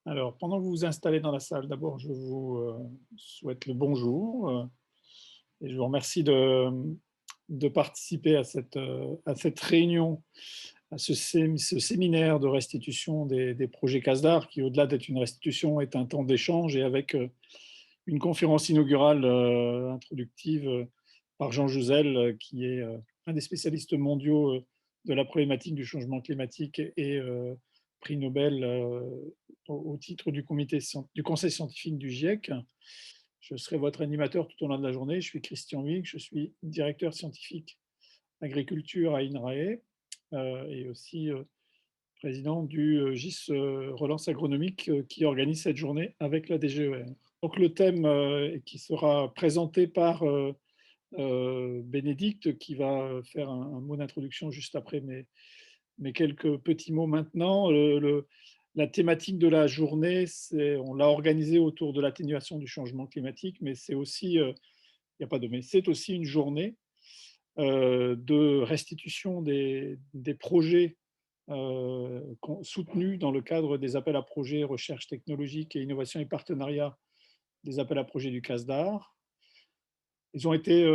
Alors, pendant que vous vous installez dans la salle, d'abord, je vous souhaite le bonjour et je vous remercie de participer à cette réunion, à ce séminaire de restitution des projets CASDAR, qui, au-delà d'être une restitution, est un temps d'échange et avec une conférence inaugurale introductive par Jean Jouzel, qui est un des spécialistes mondiaux de la problématique du changement climatique et prix Nobel au titre du conseil scientifique du GIEC. Je serai votre animateur tout au long de la journée. Je suis Christian Huyghe, je suis directeur scientifique agriculture à INRAE et aussi président du GIS Relance Agronomique qui organise cette journée avec la DGER. Donc le thème qui sera présenté par Bénédicte, qui va faire un mot d'introduction juste après mes quelques petits mots maintenant. La thématique de la journée, on l'a organisée autour de l'atténuation du changement climatique, mais c'est aussi, il n'y a pas de mais, c'est aussi une journée de restitution des projets soutenus dans le cadre des appels à projets recherche technologique et innovation et partenariat des appels à projets du CASDAR. Ils ont été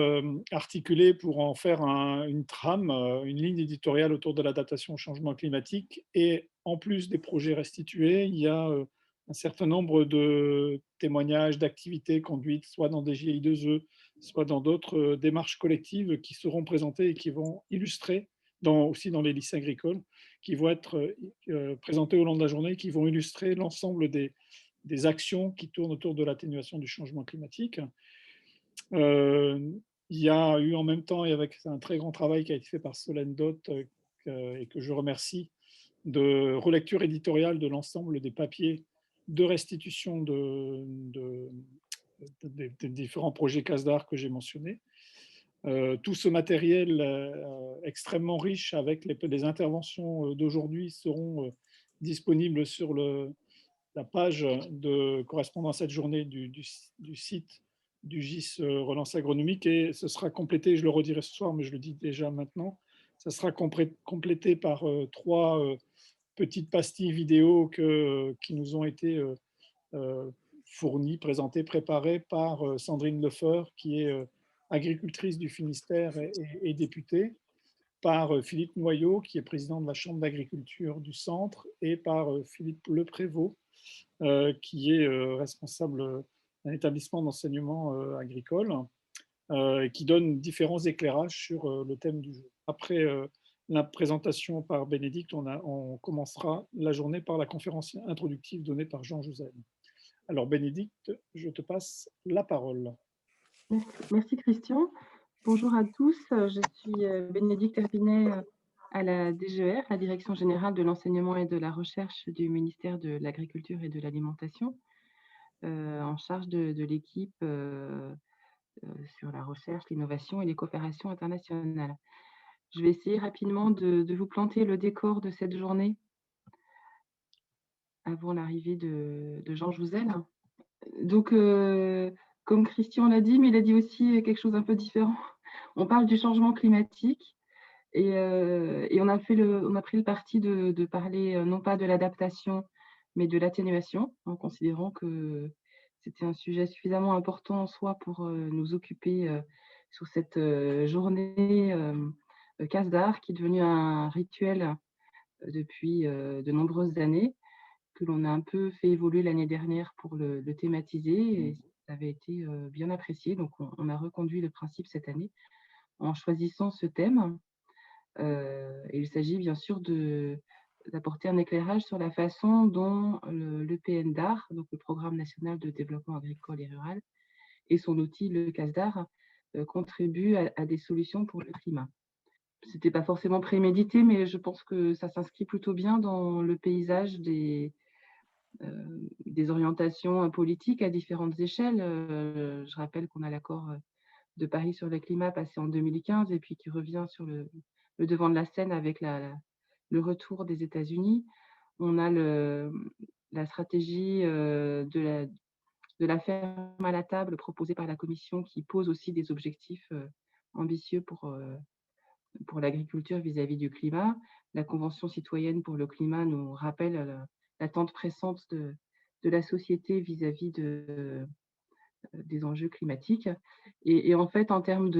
articulés pour en faire une trame, une ligne éditoriale autour de l'adaptation au changement climatique. Et en plus des projets restitués, il y a un certain nombre de témoignages, d'activités conduites, soit dans des GI2E, soit dans d'autres démarches collectives qui seront présentées et qui vont illustrer, aussi dans les lycées agricoles, qui vont être présentées au long de la journée, qui vont illustrer l'ensemble des actions qui tournent autour de l'atténuation du changement climatique. Il y a eu en même temps, et avec un très grand travail qui a été fait par Solène Dott, et que je remercie, de relecture éditoriale de l'ensemble des papiers de restitution des différents projets CASDAR que j'ai mentionnés. Tout ce matériel extrêmement riche avec les interventions d'aujourd'hui seront disponibles sur la page correspondant à cette journée du site du GIS Relance Agronomique, et ce sera complété, je le redirai ce soir, mais je le dis déjà maintenant, ça sera complété par trois petites pastilles vidéo qui nous ont été fournies, présentées, préparées par Sandrine Lefeur, qui est agricultrice du Finistère et députée, par Philippe Noyau, qui est président de la Chambre d'agriculture du Centre, et par Philippe Leprévost, qui est responsable d'un établissement d'enseignement agricole, et qui donne différents éclairages sur le thème du jour. Après la présentation par Bénédicte, on commencera la journée par la conférence introductive donnée par Jean Jouzel. Alors Bénédicte, je te passe la parole. Merci Christian. Bonjour à tous, je suis Bénédicte Herbinet à la DGER, la Direction générale de l'enseignement et de la recherche du ministère de l'Agriculture et de l'Alimentation, en charge de l'équipe sur la recherche, l'innovation et les coopérations internationales. Je vais essayer rapidement de vous planter le décor de cette journée avant l'arrivée de Jean Jouzel. Donc, comme Christian l'a dit, mais il a dit aussi quelque chose un peu différent. On parle du changement climatique et on a pris le parti de parler non pas de l'adaptation, mais de l'atténuation, en considérant que c'était un sujet suffisamment important en soi pour nous occuper sur cette journée CASDAR, qui est devenue un rituel depuis de nombreuses années, que l'on a un peu fait évoluer l'année dernière pour le thématiser, et ça avait été bien apprécié. Donc on a reconduit le principe cette année en choisissant ce thème. Et il s'agit bien sûr d'apporter un éclairage sur la façon dont le PNDAR, donc le Programme national de développement agricole et rural, et son outil, le CASDAR, contribuent à des solutions pour le climat. Ce n'était pas forcément prémédité, mais je pense que ça s'inscrit plutôt bien dans le paysage des orientations politiques à différentes échelles. Je rappelle qu'on a l'accord de Paris sur le climat passé en 2015 et puis qui revient sur le devant de la scène avec le retour des États-Unis. On a la stratégie de la ferme à la table proposée par la Commission, qui pose aussi des objectifs ambitieux pour l'agriculture vis-à-vis du climat. La Convention citoyenne pour le climat nous rappelle l'attente pressante de la société vis-à-vis des enjeux climatiques. Et en fait, en termes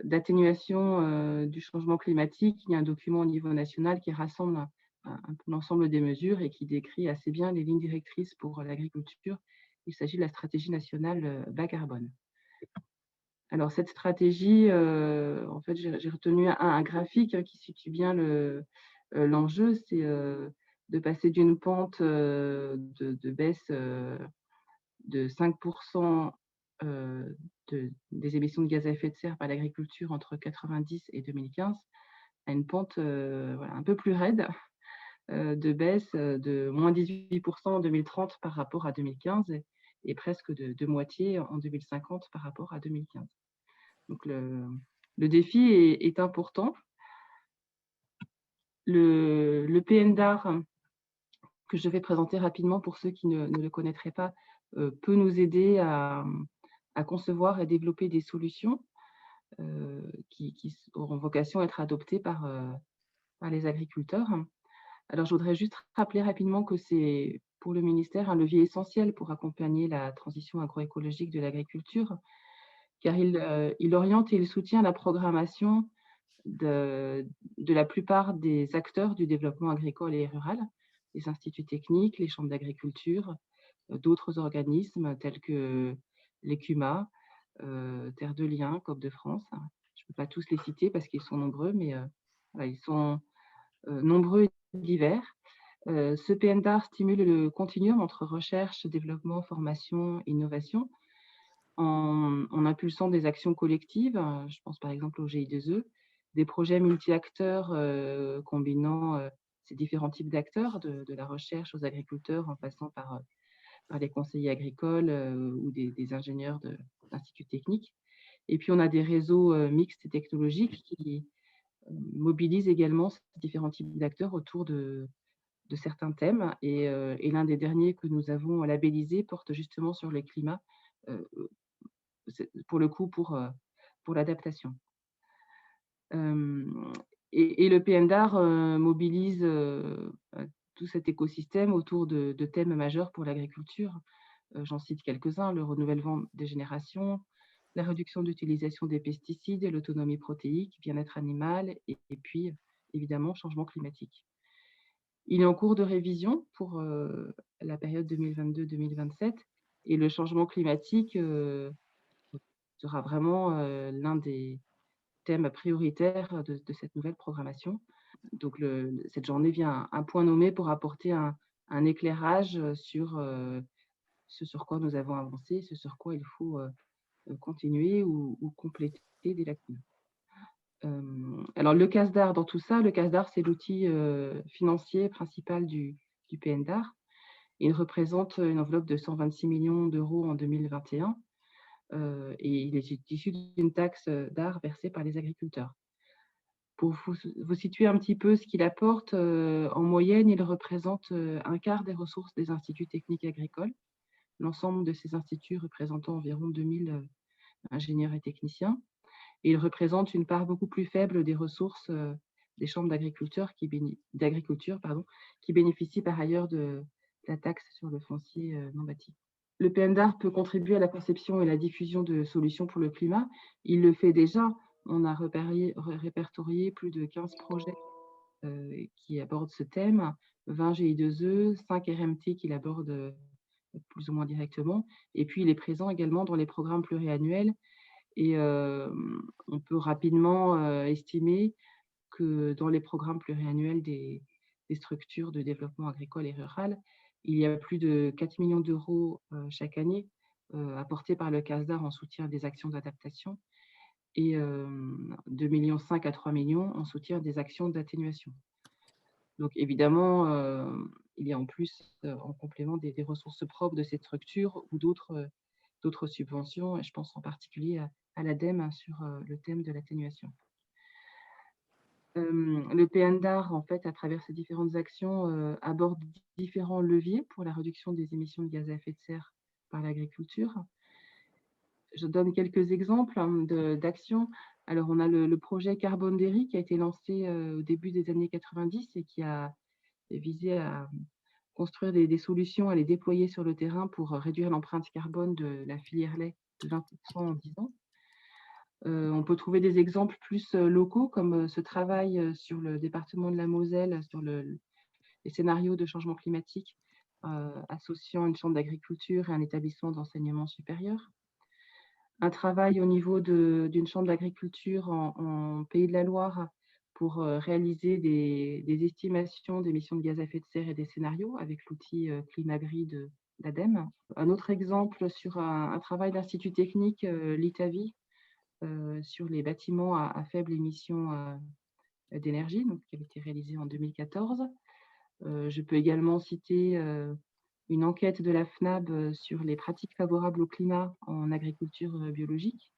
d'atténuation du changement climatique, il y a un document au niveau national qui rassemble un peu l'ensemble des mesures et qui décrit assez bien les lignes directrices pour l'agriculture. Il s'agit de la stratégie nationale bas carbone. Alors cette stratégie, en fait, j'ai retenu un graphique qui situe bien l'enjeu. C'est de passer d'une pente de baisse de 5 des émissions de gaz à effet de serre par l'agriculture entre 90 et 2015 à une pente voilà, un peu plus raide de baisse de moins 18 en 2030 par rapport à 2015 et presque de moitié en 2050 par rapport à 2015. Donc le défi est important. Le PNDAR, que je vais présenter rapidement pour ceux qui ne le connaîtraient pas, peut nous aider à concevoir et développer des solutions qui auront vocation à être adoptées par les agriculteurs. Alors, je voudrais juste rappeler rapidement que c'est pour le ministère un levier essentiel pour accompagner la transition agroécologique de l'agriculture, car il oriente et il soutient la programmation de la plupart des acteurs du développement agricole et rural, les instituts techniques, les chambres d'agriculture, d'autres organismes tels que l'ECUMA, Terre de Liens, COP de France. Je ne peux pas tous les citer parce qu'ils sont nombreux, mais voilà, ils sont nombreux et divers. Ce PNDAR stimule le continuum entre recherche, développement, formation, innovation, en impulsant des actions collectives. Je pense par exemple au GI2E, des projets multi-acteurs combinant ces différents types d'acteurs, de la recherche aux agriculteurs en passant par les conseillers agricoles ou des ingénieurs d'instituts techniques. Et puis, on a des réseaux mixtes et technologiques qui mobilisent également ces différents types d'acteurs autour de certains thèmes. Et l'un des derniers que nous avons labellisé porte justement sur le climat, pour le coup, pour l'adaptation. Et le PNDAR mobilise tout cet écosystème autour de thèmes majeurs pour l'agriculture. J'en cite quelques-uns: le renouvellement des générations, la réduction d'utilisation des pesticides, l'autonomie protéique, bien-être animal et puis évidemment changement climatique. Il est en cours de révision pour la période 2022-2027 et le changement climatique sera vraiment l'un des thèmes prioritaires de cette nouvelle programmation. Donc cette journée vient un point nommé pour apporter un éclairage sur ce sur quoi nous avons avancé, ce sur quoi il faut continuer ou compléter des lacunes. Alors le CASDAR dans tout ça, le CASDAR c'est l'outil financier principal du PNDAR. Il représente une enveloppe de 126 millions d'euros en 2021 et il est issu d'une taxe d'art versée par les agriculteurs. Pour vous situer un petit peu ce qu'il apporte, en moyenne, il représente un quart des ressources des instituts techniques agricoles, l'ensemble de ces instituts représentant environ 2000 ingénieurs et techniciens. Et il représente une part beaucoup plus faible des ressources des chambres d'agriculture qui bénéficient par ailleurs de la taxe sur le foncier non bâti. Le PNDAR peut contribuer à la conception et la diffusion de solutions pour le climat. Il le fait déjà. On a répertorié plus de 15 projets qui abordent ce thème, 20 GI2E, 5 RMT qui l'abordent plus ou moins directement. Et puis, il est présent également dans les programmes pluriannuels. Et on peut rapidement estimer que dans les programmes pluriannuels des structures de développement agricole et rural, il y a plus de 4 millions d'euros chaque année apportés par le CASDAR en soutien des actions d'adaptation et 2,5 millions à 3 millions en soutien des actions d'atténuation. Donc évidemment, il y a en plus, en complément, des ressources propres de cette structure ou d'autres subventions, et je pense en particulier à l'ADEME sur le thème de l'atténuation. Le PNDAR, en fait, à travers ces différentes actions, aborde différents leviers pour la réduction des émissions de gaz à effet de serre par l'agriculture. Je donne quelques exemples d'actions. Alors, on a le projet Carbone Dairy qui a été lancé au début des années 90 et qui a visé construire des solutions à les déployer sur le terrain pour réduire l'empreinte carbone de la filière lait de 20 en 10 ans. On peut trouver des exemples plus locaux, comme ce travail sur le département de la Moselle, sur les scénarios de changement climatique, associant une chambre d'agriculture et un établissement d'enseignement supérieur. Un travail au niveau d'une chambre d'agriculture en Pays de la Loire pour réaliser des estimations d'émissions de gaz à effet de serre et des scénarios avec l'outil Climagri de l'ADEME. Un autre exemple sur un travail d'institut technique, l'ITAVI, sur les bâtiments à faible émission d'énergie, donc qui avait été réalisé en 2014. Je peux également citer une enquête de la FNAB sur les pratiques favorables au climat en agriculture biologique.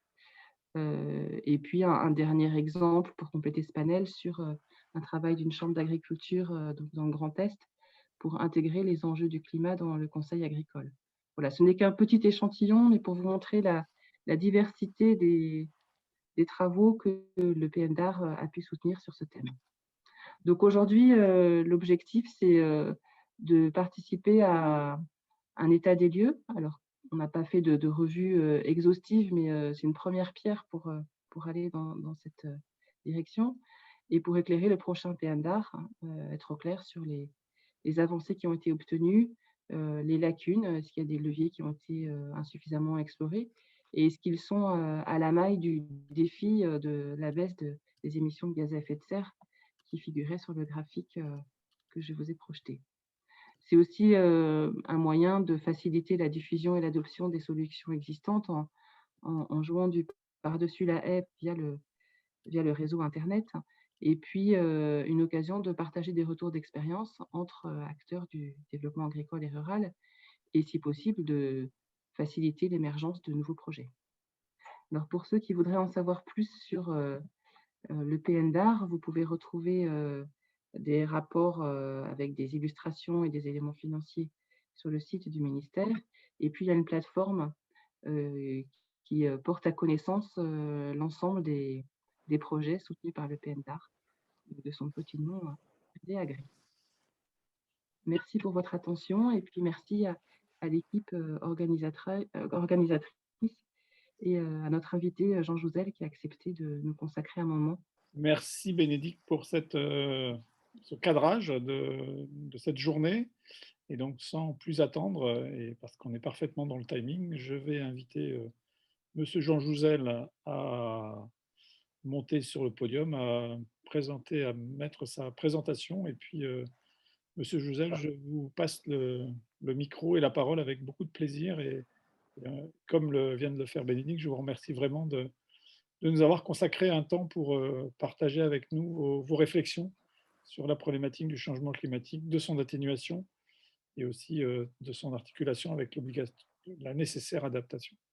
Et puis un dernier exemple pour compléter ce panel sur un travail d'une chambre d'agriculture donc dans le Grand Est pour intégrer les enjeux du climat dans le conseil agricole. Voilà, ce n'est qu'un petit échantillon, mais pour vous montrer la diversité des travaux que le PNDAR a pu soutenir sur ce thème. Donc aujourd'hui, l'objectif, c'est de participer à un état des lieux. Alors, on n'a pas fait de revue exhaustive, mais c'est une première pierre pour aller dans cette direction et pour éclairer le prochain PNDAR, être au clair sur les avancées qui ont été obtenues, les lacunes, est-ce qu'il y a des leviers qui ont été insuffisamment explorés et est-ce qu'ils sont à la maille du défi de la baisse des émissions de gaz à effet de serre qui figurait sur le graphique que je vous ai projeté. C'est aussi un moyen de faciliter la diffusion et l'adoption des solutions existantes en jouant par-dessus la haie via le réseau Internet. Et puis, une occasion de partager des retours d'expérience entre acteurs du développement agricole et rural et, si possible, de faciliter l'émergence de nouveaux projets. Alors, pour ceux qui voudraient en savoir plus sur le PNDAR, vous pouvez retrouver des rapports avec des illustrations et des éléments financiers sur le site du ministère. Et puis, il y a une plateforme qui porte à connaissance l'ensemble des projets soutenus par le PNDAR, de son petit nom, DEAGRI. Merci pour votre attention et puis merci à l'équipe organisatrice et à notre invité Jean Jouzel qui a accepté de nous consacrer un moment. Merci Bénédicte pour ce cadrage de cette journée. Et donc, sans plus attendre, et parce qu'on est parfaitement dans le timing, je vais inviter Monsieur Jean Jouzel à monter sur le podium, à mettre sa présentation. Et puis, Monsieur Jouzel, je vous passe le micro et la parole avec beaucoup de plaisir. Et comme vient de le faire Bénédicte, je vous remercie vraiment de nous avoir consacré un temps pour partager avec nous vos réflexions sur la problématique du changement climatique, de son atténuation et aussi de son articulation avec la nécessaire adaptation.